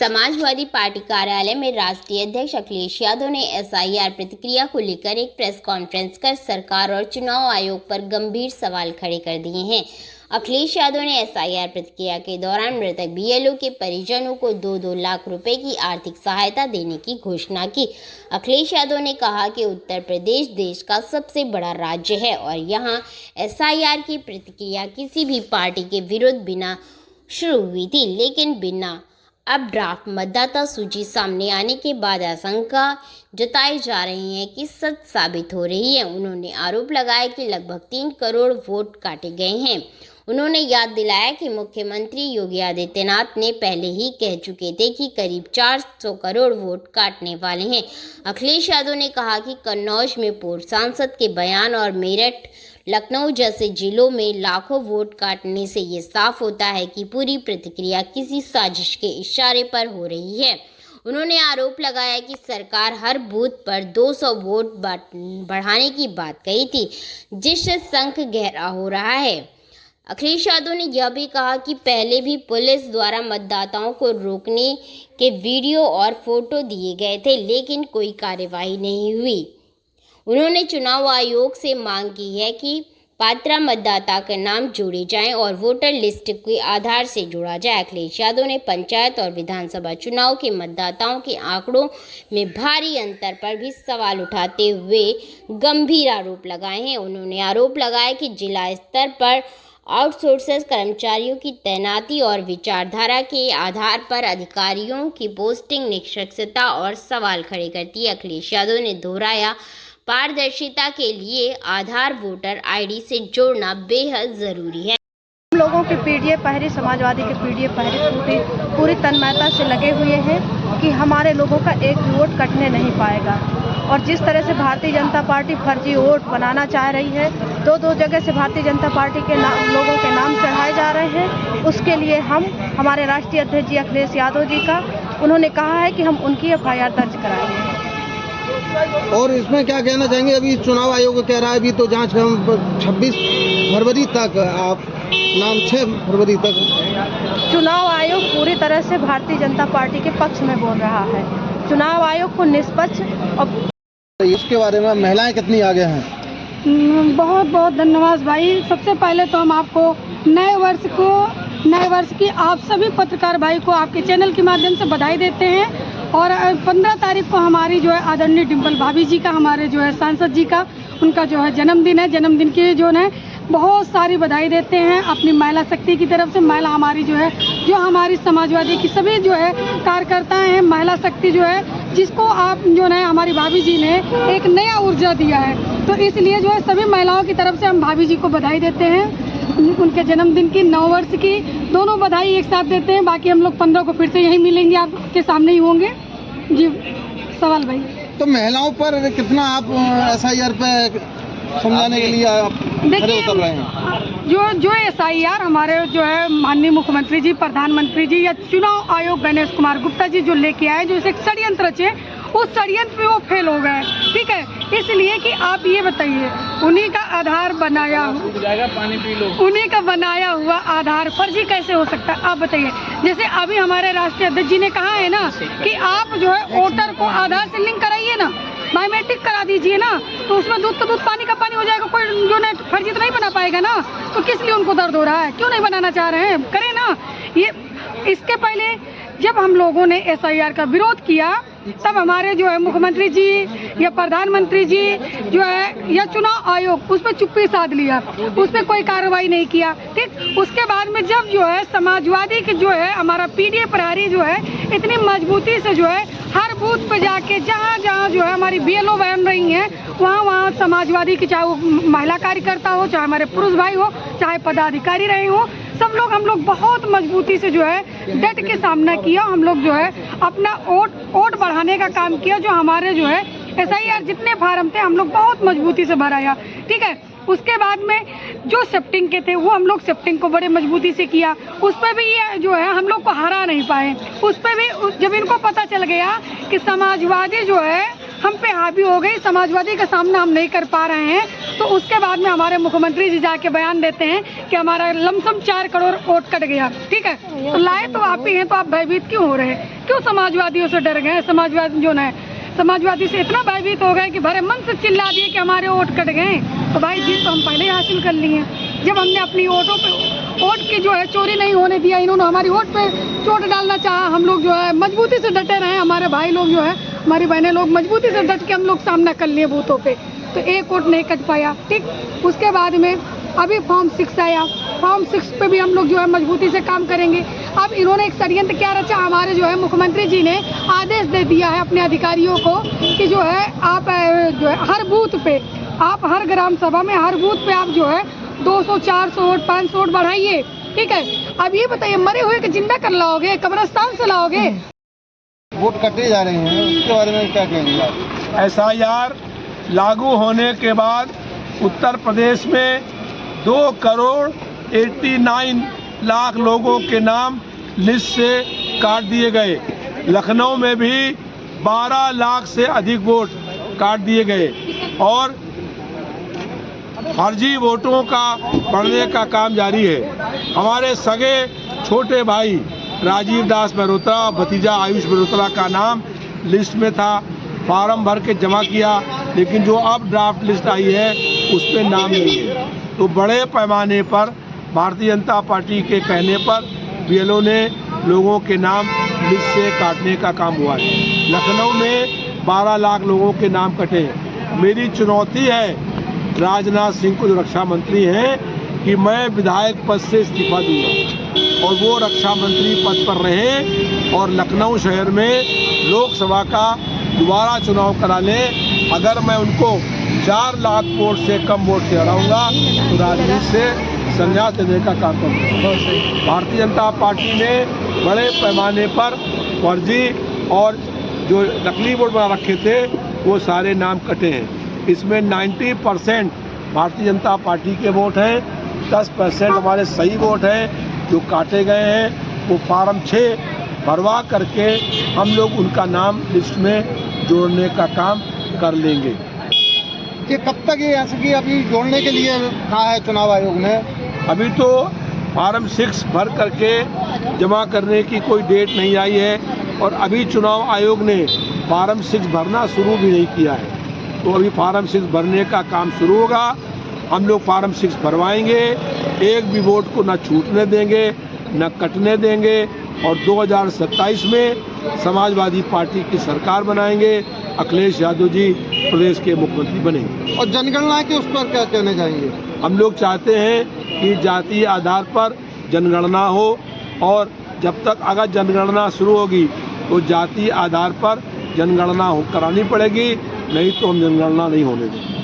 Samajwadi party कार्यालय में राष्ट्रीय अध्यक्ष अखिलेश यादव ने एसआईआर प्रतिक्रिया को लेकर एक प्रेस कॉन्फ्रेंस कर सरकार और चुनाव आयोग पर गंभीर सवाल खड़े कर दिए हैं। अखिलेश यादव ने एसआईआर प्रतिक्रिया के दौरान मृतक बीएलओ के परिजनों को 2-2 लाख रुपए की आर्थिक सहायता देने की घोषणा की। अखिलेश यादव ने कहा कि उत्तर प्रदेश देश का सबसे बड़ा राज्य है और यहाँ एसआईआर की प्रतिक्रिया किसी भी पार्टी के विरुद्ध बिना शुरू हुई थी, लेकिन बिना अब ड्राफ्ट मतदाता सूची सामने आने के बाद आशंका जताई जा रही है कि सच साबित हो रही है। उन्होंने आरोप लगाया कि लगभग 3 करोड़ वोट काटे गए हैं। उन्होंने याद दिलाया कि मुख्यमंत्री योगी आदित्यनाथ ने पहले ही कह चुके थे कि करीब 400 करोड़ वोट काटने वाले हैं। अखिलेश यादव ने कहा कि कन्नौज में पूर्व सांसद के बयान और मेरठ, लखनऊ जैसे जिलों में लाखों वोट काटने से ये साफ होता है कि पूरी प्रतिक्रिया किसी साजिश के इशारे पर हो रही है। उन्होंने आरोप लगाया कि सरकार हर बूथ पर 200 वोट बढ़ाने की बात कही थी, जिससे शंख गहरा हो रहा है। अखिलेश यादव ने यह भी कहा कि पहले भी पुलिस द्वारा मतदाताओं को रोकने के वीडियो और फोटो दिए गए थे, लेकिन कोई कार्रवाई नहीं हुई। उन्होंने चुनाव आयोग से मांग की है कि पात्र मतदाता के नाम जोड़े जाएं और वोटर लिस्ट के आधार से जोड़ा जाए। अखिलेश यादव ने पंचायत और विधानसभा चुनाव के मतदाताओं के आंकड़ों में भारी अंतर पर भी सवाल उठाते हुए गंभीर आरोप लगाए हैं। उन्होंने आरोप लगाया कि जिला स्तर पर आउटसोर्सेस कर्मचारियों की तैनाती और विचारधारा के आधार पर अधिकारियों की पोस्टिंग निष्पक्षता और सवाल खड़े करती है। अखिलेश यादव ने दोहराया, पारदर्शिता के लिए आधार वोटर आईडी से जोड़ना बेहद जरूरी है। हम लोगों के पीडीए पहरे, समाजवादी के पीडीए पहरे पूरी तन्मयता से लगे हुए हैं कि हमारे लोगों का एक भी वोट कटने नहीं पाएगा। और जिस तरह से भारतीय जनता पार्टी फर्जी वोट बनाना चाह रही है, 2-2 जगह से भारतीय जनता पार्टी के लोगों के नाम चढ़ाए जा रहे हैं, उसके लिए हम हमारे राष्ट्रीय अध्यक्ष जी अखिलेश यादव जी का उन्होंने कहा है कि हम उनकी एफआईआर दर्ज कराएंगे। और इसमें क्या कहना चाहेंगे? अभी चुनाव आयोग कह रहा है अभी तो जांच 26 फरवरी तक, आप नाम 6 फरवरी तक। चुनाव आयोग पूरी तरह से भारतीय जनता पार्टी के पक्ष में बोल रहा है। चुनाव आयोग को निष्पक्ष और इसके बारे में महिलाएं कितनी आगे हैं? बहुत बहुत धन्यवाद भाई। सबसे पहले तो हम आपको नए वर्ष की आप सभी पत्रकार भाई को आपके चैनल के माध्यम से बधाई देते हैं। और 15 तारीख को हमारी जो है आदरणीय डिम्पल भाभी जी का, हमारे जो है सांसद जी का, उनका जो है जन्मदिन है। जन्मदिन की जो है बहुत सारी बधाई देते हैं अपनी महिला शक्ति की तरफ से। महिला हमारी जो है, जो हमारी समाजवादी की सभी जो है कार्यकर्ता हैं, महिला शक्ति जो है, जिसको आप जो है हमारी भाभी जी ने एक नया ऊर्जा दिया है। तो इसलिए जो है सभी महिलाओं की तरफ से हम भाभी जी को बधाई देते हैं। उनके जन्मदिन की, 9 वर्ष की, दोनों बधाई एक साथ देते हैं। बाकी हम लोग 15 को फिर से यही मिलेंगे, आपके सामने ही होंगे जी। सवाल भाई, तो महिलाओं पर कितना आप एसआईआर पे समझाने के लिए आप खड़े उतर रहे हैं? जो एसआईआर हमारे जो है माननीय मुख्यमंत्री जी, प्रधानमंत्री जी या चुनाव आयोग गणेश कुमार गुप्ता जी जो लेके आए, जो इसे षड्यंत्र थे, उस षड्यंत्र में वो फेल हो गए। ठीक है, इसलिए कि आप ये बताइए, उन्हीं का आधार बनाया, उन्हीं का बनाया हुआ आधार फर्जी कैसे हो सकता है? आप बताइए। जैसे अभी हमारे राष्ट्रीय अध्यक्ष जी ने कहा है ना कि आप जो है वोटर को आधार से लिंक कराइए ना, बायोमेट्रिक करा दीजिए ना, तो उसमें दूध का दूध पानी का पानी हो जाएगा। कोई जो है फर्जी तो नहीं बना पाएगा ना। तो किस लिए उनको दर्द हो रहा है? क्यों नहीं बनाना चाह रहे हैं? करें ना। ये इसके पहले जब हम लोगों ने एसआईआर का विरोध किया, तब हमारे जो है मुख्यमंत्री जी या प्रधानमंत्री जी जो है या चुनाव आयोग उस पर चुप्पी साध लिया, उस पर कोई कार्रवाई नहीं किया। ठीक, उसके बाद में जब जो है समाजवादी के जो है हमारा पीडीए प्रहरी जो है इतनी मजबूती से जो है हर बूथ पे जाके जहाँ जहाँ जो है हमारी बीएलओ बन रही हैं, वहाँ समाजवादी की, चाहे वो महिला कार्यकर्ता हो, चाहे हमारे पुरुष भाई हो, चाहे पदाधिकारी रहे हो, सब लोग हम लोग बहुत मजबूती से जो है डट के सामना किया। हम लोग जो है अपना वोट बढ़ाने का काम किया। जो हमारे जो है एसआईआर जितने फार्म थे हम लोग बहुत मजबूती से भराया। ठीक है, उसके बाद में जो शिफ्टिंग के थे वो हम लोग शिफ्टिंग को बड़े मजबूती से किया। उस पर भी ये जो है हम लोग को हरा नहीं पाए। उस पर भी जब इनको पता चल गया कि समाजवादी जो है हम पे हावी हो गई, समाजवादी का सामना हम नहीं कर पा रहे हैं। तो उसके बाद में हमारे मुख्यमंत्री जी जाके बयान देते हैं कि हमारा लमसम 4 करोड़ वोट कट गया। ठीक है, तो लाए तो आप ही हैं, तो आप भयभीत क्यों हो रहे हैं? क्यों समाजवादियों से डर गए? समाजवादी से इतना भयभीत हो गए कि भरे मन से चिल्ला दिए कि हमारे वोट कट गए। तो भाई जीत तो हम पहले ही हासिल कर लिए हैं। जब हमने अपनी वोट की जो है चोरी नहीं होने दिया, इन्होंने हमारी वोट पे चोट डालना चाहा। हम लोग जो है मजबूती से डटे रहे, हमारे भाई लोग जो है, हमारी बहनें लोग मजबूती से डट के हम लोग सामना कर लिए बूथों पे, तो एक वोट नहीं कट पाया। ठीक, उसके बाद में अभी फॉर्म 6 आया, फॉर्म 6 पे भी हम लोग जो है मजबूती से काम करेंगे। अब इन्होंने एक षड्यंत्र क्या रचा, हमारे जो है मुख्यमंत्री जी ने आदेश दे दिया है अपने अधिकारियों को कि जो है आप जो है हर बूथ पे, आप हर ग्राम सभा में हर बूथ पे आप जो है 200, 400 वोट, 500 वोट बढ़ाइए। ठीक है, अब ये बताइए मरे हुए के जिंदा कर लाओगे, कब्रिस्तान से लाओगे? वोट कटे जा रहे हैं, उसके बारे में क्या कहेंगे आप? SIR लागू होने के बाद उत्तर प्रदेश में 2 करोड़ 89 लाख लोगों के नाम लिस्ट से काट दिए गए। लखनऊ में भी 12 लाख से अधिक वोट काट दिए गए और फर्जी वोटों का बढ़ने का काम जारी है। हमारे सगे छोटे भाई राजीव दास मेहरोत्रा, भतीजा आयुष मेहरोत्रा का नाम लिस्ट में था, फार्म भर के जमा किया, लेकिन जो अब ड्राफ्ट लिस्ट आई है उस पर नाम नहीं है। तो बड़े पैमाने पर भारतीय जनता पार्टी के कहने पर BLO ने लोगों के नाम लिस्ट से काटने का काम हुआ है। लखनऊ में 12 लाख लोगों के नाम कटे हैं। मेरी चुनौती है राजनाथ सिंह को, जो रक्षा मंत्री हैं, कि मैं विधायक पद से इस्तीफा दूंगा और वो रक्षा मंत्री पद पर रहें और लखनऊ शहर में लोकसभा का दोबारा चुनाव करा लें। अगर मैं उनको 4 लाख वोट से कम वोट से हराऊंगा तो राजनीति से संन्यास देने का काम करूँगा। भारतीय जनता पार्टी ने बड़े पैमाने पर फर्जी और जो नकली वोट बना रखे थे वो सारे नाम कटे हैं। इसमें 90% भारतीय जनता पार्टी के वोट हैं, 10% हमारे सही वोट हैं जो काटे गए हैं। वो फार्म 6 भरवा करके हम लोग उनका नाम लिस्ट में जोड़ने का काम कर लेंगे। कि कब तक ये ऐसा कि अभी जोड़ने के लिए कहा है चुनाव आयोग ने? अभी तो फार्म 6 भर करके जमा करने की कोई डेट नहीं आई है और अभी चुनाव आयोग ने फार्म 6 भरना शुरू भी नहीं किया है। तो अभी फार्म 6 भरने का काम शुरू होगा। हम लोग फार्म 6 भरवाएंगे, एक भी वोट को न छूटने देंगे न कटने देंगे और 2027 में समाजवादी पार्टी की सरकार बनाएंगे। अखिलेश यादव जी प्रदेश के मुख्यमंत्री बनेंगे। और जनगणना के उस पर क्या कहने जाएंगे? हम लोग चाहते हैं कि जातीय आधार पर जनगणना हो और जब तक अगर जनगणना शुरू होगी तो जातीय आधार पर जनगणना करानी पड़ेगी, नहीं तो हम जनगणना नहीं होने देंगे।